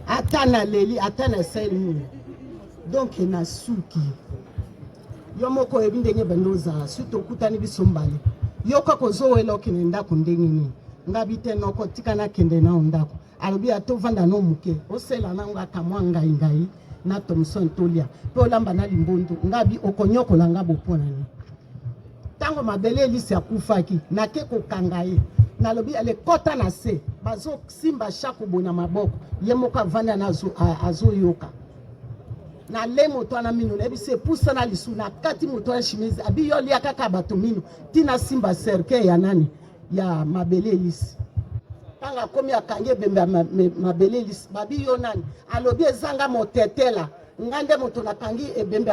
Atana leli, atana selu. Donc na suki. Yomoko ebindenge bendoza, suto kutani bisombali. Yoko kozo welo kinenda kundengini. Ngabite noko tikana kende na ondako. Alobi atovanda no muke. Osela na nga kamwanga ngai na Thomson Tolia. Pe olamba na limbondu. Ngabi okonyoko la ngabo ponani. Tango mabele elisi akufaki na ke kokangaye. Nalobi ale kota na se. Bazo simba shaku bona maboko. Yemoka vanda na azo yoka. Na le moto na minu na ebise pusa na lisu na kati moto ya shimizi abi yoli akaka bato minu tina simba serke ya nani ya mabele elisi tanga komi akange bembe mabele elisi babi yo nani alobi ezanga motetela ngande moto na kangi ebembe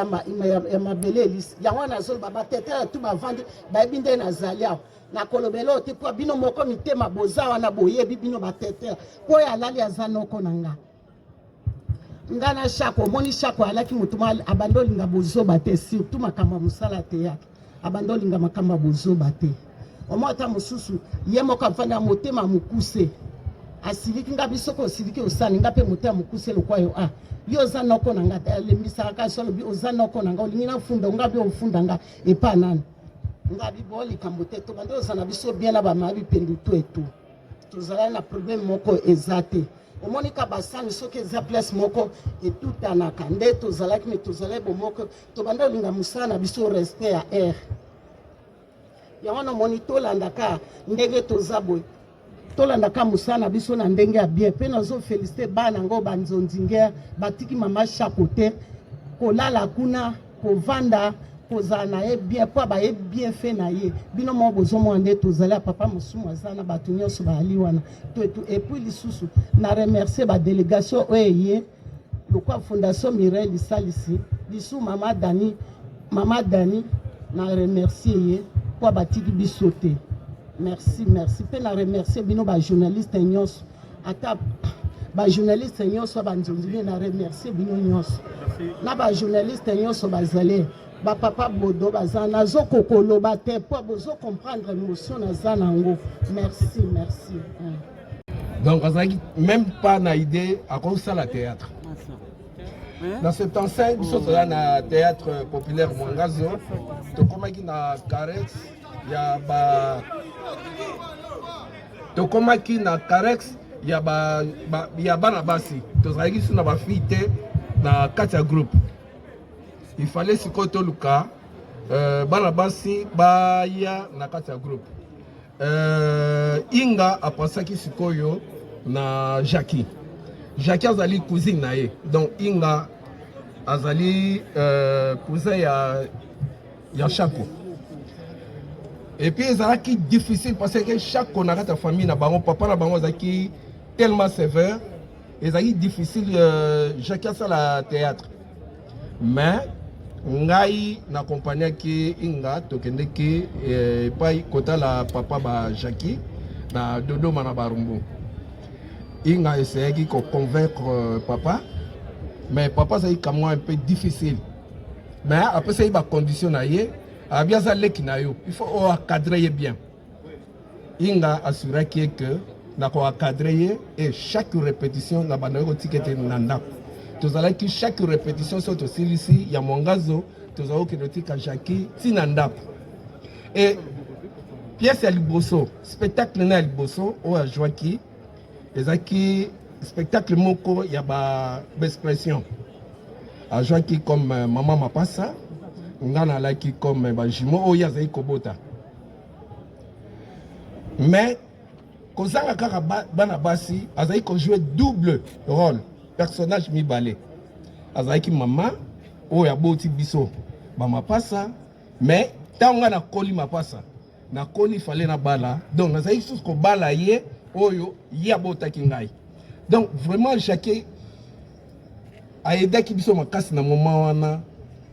ya mabele elisi yango na zolo baba tetela tu bavandi baibinde na zalia na kolobelo te kwa bino moko mitema boza wana boyebi bino batetela ko ya lali azanoko nanga ngana shako moni shako alaki mutuma abandoli nga bozo bate surtout makamba musala te yake abandoli nga makamba bozo bate omota mususu yemo kafanya motema mukuse asiliki nga bisoko siliki osani nga pe motema mukuse lokwayo yo zanoko na nga lembisa ka solo bi ozanoko na nga olingina funda nga bi ofunda nga epa nani nga bi boli kambote to bando ozana biso bien na ba mabi pendu to eto tozala na problème moko ezate omonika basani soki eza place moko etutanaka nde tozalaki me tozala bomoko tobanda olinga mosala na biso respect ya air yango nomoni tolandaka ndenge toza boye tolandaka mosala na biso na ndenge ya bien mpe nazofelicite bana yango banzonzinge batiki mama shako te kolala kuna kovanda kozala na ye bien po baye bien fait na ye bino mo bozomona nde tozali ya papa mosumu aza na bato nyonso baali wana to etu epuis lisusu na remercier badélégation oyo eye lokwa fondation Mireille lisalisi lisu mama Dani na remercier ye po batiki biso te merci mpe na remercier bino bajournaliste nyonso ata bajournaliste nyonso banzonzili na remercier bino nyonso na bajournaliste nyonso bazali ba papa bodo bazana zo kokolo bate po bozo comprendre émotion na zanango merci donc azaki même pas na idée à cause ça la théâtre dans 75 biso toza na théâtre populaire Mwangazo tokomaki na carex ya ba tokomaki na carex ya bana basi tozalaki suna ba fille te na kati ya groupe. Il fallait sikoyo toluka bana basi baya na kati ya groupe. Inga apasaki sikoyo na Jackie azali cousine na ye. Donc Inga azali cousin ya Shako. Et puis ezalaki difficile parce que Shako na kati ya famille na bango papa na bango azalaki tellement sévère, ezalaki difficile Jackie asala théâtre. Mais ngai na compagnie ki Inga tokendeki epai kota la papa ba Jackie na Dodoma na Barumbu. Inga essayaki ko convaincre papa, mais papa ça comme un peu difficile. Mais après ça il va conditionner a bien ça leki na yo, il faut encadrer bien. Inga assurer que na ko encadrer et chaque répétition na banako tikete nanda. Tozalaki chaque répétition sur aussi ici ya Mwangazo tozalaki notika Jackie tinanda. Et pièce ya liboso spectacle na liboso o a Joaki ezaki spectacle moko ya ba expression a Joaki comme maman mapasa ngana laki comme ba jimo o ya zai kobota. Mais kozanga kaka bana basi azai ko jouer double rôle personnage mibale azaki mama oya boti biso ba mapasa mais tanga na koli mapasa na koli fallait na bala donc azaki sous ko bala ye oyo ya bota kingai donc vraiment Jackie aidaki biso makasi na moment wana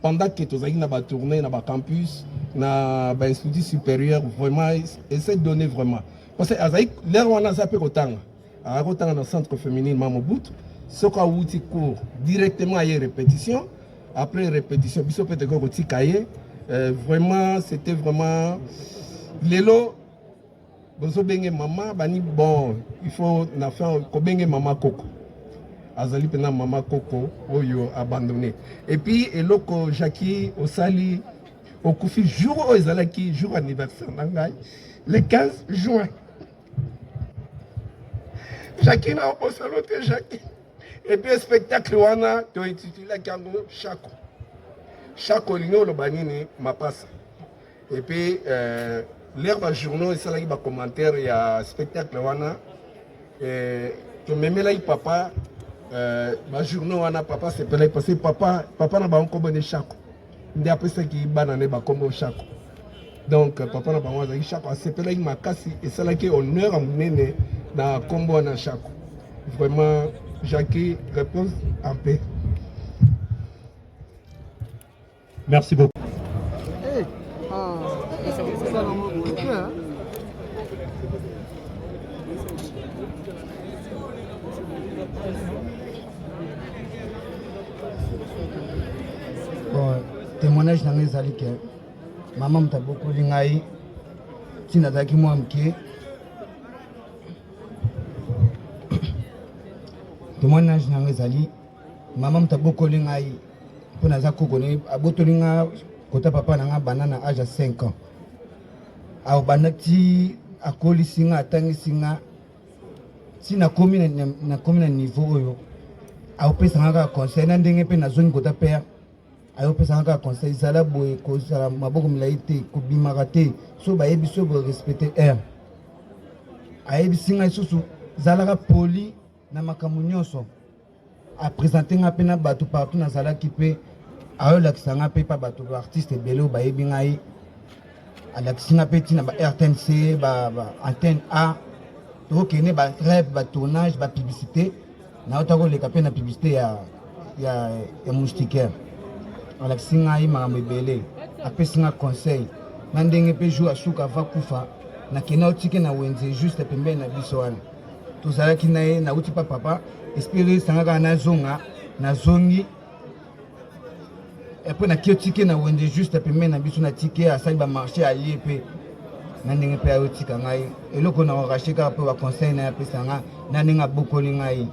pendant que tozalaki na batournée na bacampus na bainstitut supérieur vraiment essaie de donner vraiment parce que azalaki lere wana aza mpe kotanga akotanga na centre féminine Mamobutu soki awuti cours directement aye répétition après répétition biso mpe teko kotika ye vraiment c'était vraiment lelo bozobenge mama bani bon il faut na faire kobenge mama koko azali pena mama koko oyo abandonné et puis eloko Jackie osali okufi jour oyo ezalaki jour anniversaire na ngai le 15 juin Jackie na osalo te Jackie et puis spectacle wana to intitulaki yango Chako olingi oloba nini mapasa et puis l'air ba journaux esalaki ba commentaire ya spectacle wana tomemelaki papa ba journaux wana papa sepelaki parce que papa na bango kobone Chako nde apesaki bana ne bakombo Chako donc papa na bango azalaki Chako asepelaki makasi esalaki honneur ya monene na kombo wana Chako vraiment Jackie repose en paix. Merci beaucoup. Bon, témoignage na ezali ke mama mutabokoli ngai tina zaki mwa mke témoignage na ezali mama mutabokoli ngai mpona za kokone abotoli nga kota papa na nga bana na âge ya 5 ans abandaki akolisi nga atangisi nga ti nakomi na niveau oyo aopesanga kaka conseil na ndenge mpe nazongi kota pere ayopesanga kaka conseil ezala boye kozala maboko milai te kobimaka te so bayebi so borespecte aire ayebisi ngai susu zalaka poli na makambo nyonso apresente nga mpe na bato partout nazalaki mpe ayolakisa nga mpe pa bato baartiste ebele oyo bayebi ngai alakisi nga mpe ntina ba RTNC ba antenne A tokokende barêve batournage bapublicité naota koleka mpe na publicité ya moustiquaire alakisi ngai makambo ebele apesi nga conseil na ndenge mpe jour asuka ava kufa nakende otike na wenze juste pembeni na biso wana tozalaki na ye nauti pa papa esprit esangaka nazonga nazongi epo naki otike na wenze juste pembeni na biso natike asali bamarché alie mpe na ndenge mpe ayotika ngai eloko na orache kaka mpe baconseil na ye apesa nga na ndenge abokoli ngai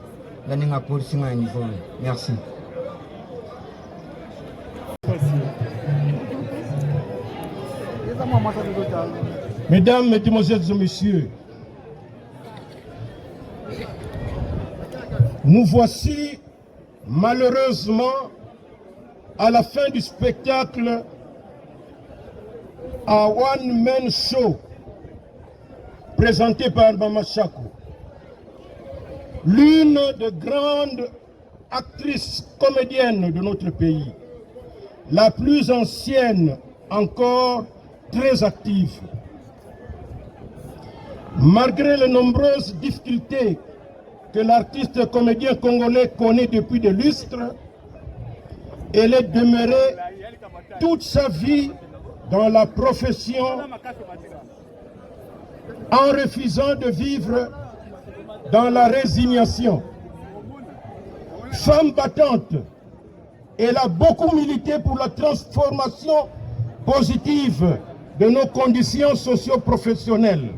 na ndenge akolisi ngai ya niveau. Merci. Mesdames, Mesdemoiselles et Messieurs, nous voici malheureusement à la fin du spectacle à One Man Show présenté par Mama Chako, l'une des grandes actrices comédiennes de notre pays, la plus ancienne encore, très active. Malgré les nombreuses difficultés que l'artiste comédien congolais connaît depuis des lustres, elle est demeurée toute sa vie dans la profession en refusant de vivre dans la résignation. Femme battante, elle a beaucoup milité pour la transformation positive de nos conditions socio-professionnelles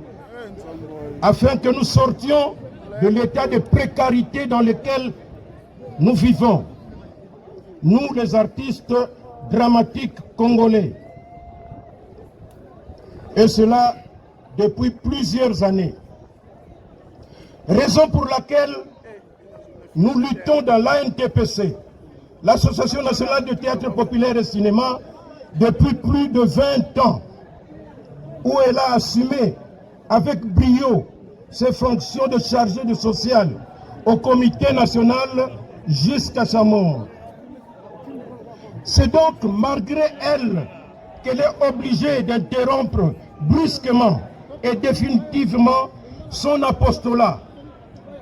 afin que nous sortions de l'état de précarité dans lequel nous vivons, nous les artistes dramatiques congolais. Et cela depuis plusieurs années. Raison pour laquelle nous luttons dans l'ANTPC, l'Association nationale de théâtre populaire et cinéma, depuis plus de 20 ans, où elle a assumé avec brio ses fonctions de chargée de social au comité national jusqu'à sa mort. C'est donc malgré elle qu'elle est obligée d'interrompre brusquement et définitivement son apostolat,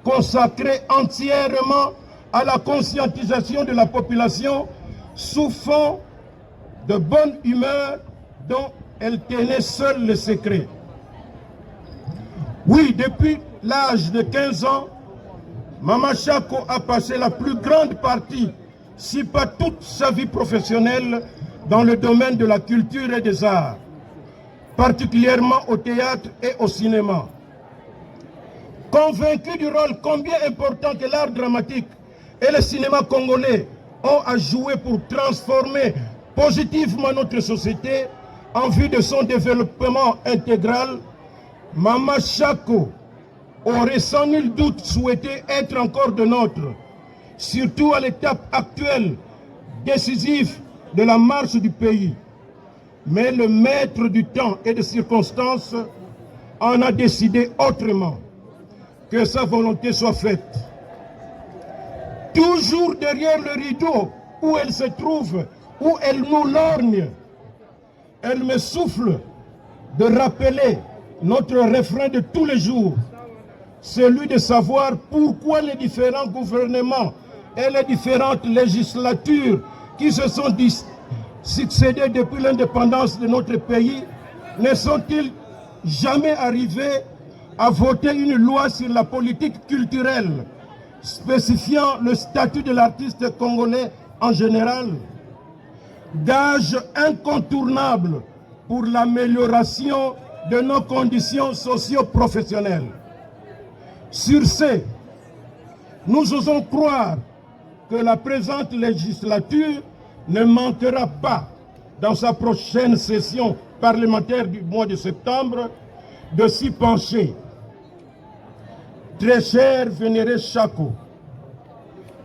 consacré entièrement à la conscientisation de la population sous fond de bonne humeur dont elle tenait seule le secret. Oui, depuis l'âge de 15 ans, Mama Shako a passé la plus grande partie, si pas toute sa vie professionnelle, dans le domaine de la culture et des arts, particulièrement au théâtre et au cinéma. Convaincu du rôle combien important que l'art dramatique et le cinéma congolais ont à jouer pour transformer positivement notre société en vue de son développement intégral, Mama Shako aurait sans nul doute souhaité être encore de nôtres, surtout à l'étape actuelle décisive de la marche du pays. Mais le maître du temps et des circonstances en a décidé autrement. Que sa volonté soit faite. Toujours derrière le rideau où elle se trouve, où elle nous lorgne, elle me souffle de rappeler notre refrain de tous les jours, celui de savoir pourquoi les différents gouvernements et les différentes législatures qui se sont succédées depuis l'indépendance de notre pays ne sont-ils jamais arrivés à voter une loi sur la politique culturelle spécifiant le statut de l'artiste congolais en général, gage incontournable pour l'amélioration de nos conditions socio-professionnelles. Sur ce, nous osons croire que la présente législature ne manquera pas, dans sa prochaine session parlementaire du mois de septembre, de s'y pencher. Très cher vénéré Shako,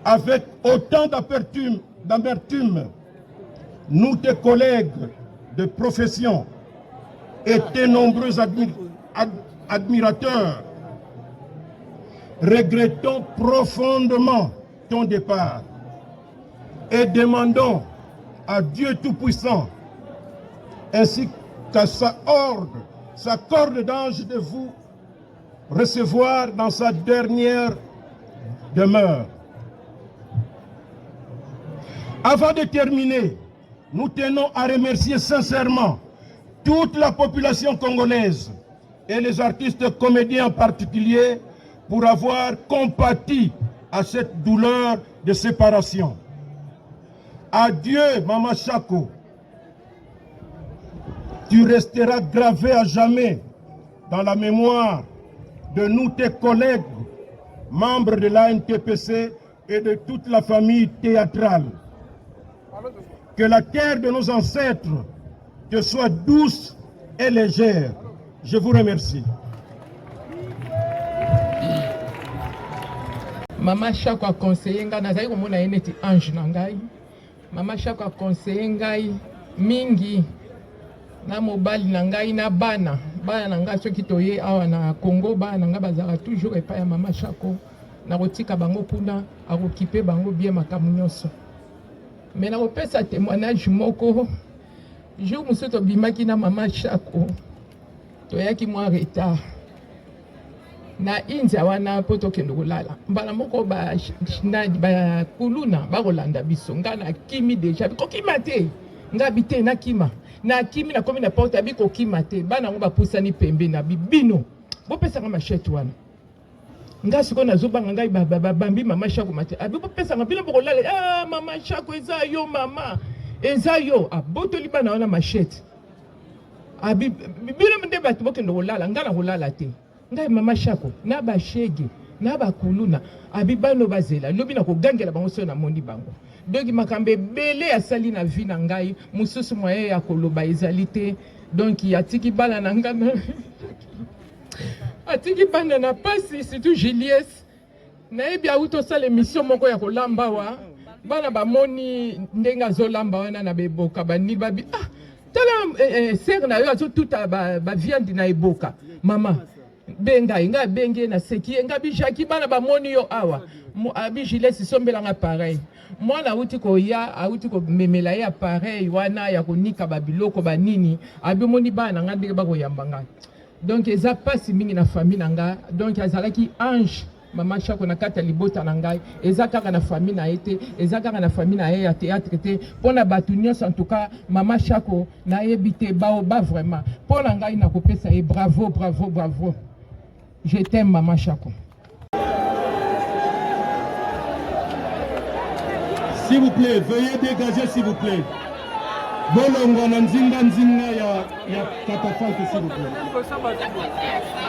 avec autant d'amertume, nous, tes collègues de profession et tes nombreux admirateurs, regrettons profondément ton départ et demandons à Dieu Tout-Puissant ainsi qu'à sa corde d'ange de vous recevoir dans sa dernière demeure. Avant de terminer, nous tenons à remercier sincèrement toute la population congolaise et les artistes comédiens en particulier pour avoir compati à cette douleur de séparation. Adieu, Mama Shako. Tu resteras gravé à jamais dans la mémoire de nous, tes collègues, membres de l'ANTPC et de toute la famille théâtrale. Que la terre de nos ancêtres te soit douce et légère. Je vous remercie. Mama Shako a conseillé ngai nazali komona ye neti ange na ngai. Mama Shako a conseillé ngai mingi na mobali na ngai na bana na ngai soki toye awa na Congo bana na ngai bazala toujours epai ya Mama Shako na kotika bango kuna akokipe bango bien makambo nyonso. Mais na kopesa témoignage moko jour mosusu tobimaki na Mama Shako toyaki mwa retard na inza wana po tokende kolala mbala moko bakuluna bakolanda biso nga na kimi deja bikokima te nga bite na kima nakomi na porte abi kokima te bana ngo bapusani pembe na bibino bopesanga machete wana nga siko nazobanga ngai bambi Mama Shako mate abi bopesanga bino bokolala Mama Shako eza yo mama eza yo abotoli bana wana machete abi bino nde bato bokende kolala nga na kolala te ngai Mama Shako na bashege na bakuluna abi bano bazela lobi na kogangela bango so na mondi bango donc makambe belé asali na vie na ngai mususu moye ya koloba ezali te donc atiki bala na ngana atiki bana na pasi surtout Julius na ebi auto sala émission moko ya kolamba wa bana bamoni ndenga zolamba wana na beboka bani babi tala ser na yo azo tuta ba viande na eboka mama benga inga benge na seki inga bijaki bana bamoni yo awa abi Julius sombelanga pareil mwana auti ko memela ya pareil wana ya konika babiloko banini abi moni bana nga ndenge bako yambanga donc eza pasi mingi na famille nanga donc azalaki ange Mama Chako na kata libota na ngai eza kaka na famille na ete eza kaka na famille na ye ya théâtre te pona batu nyonso en tout cas Mama Chako na yebite ba vraiment pona ngai na kopesa ye bravo je t'aime Mama Chako. S'il vous plaît, veuillez dégager s'il vous plaît. Bolongo na nzinga ya katafalke s'il vous plaît.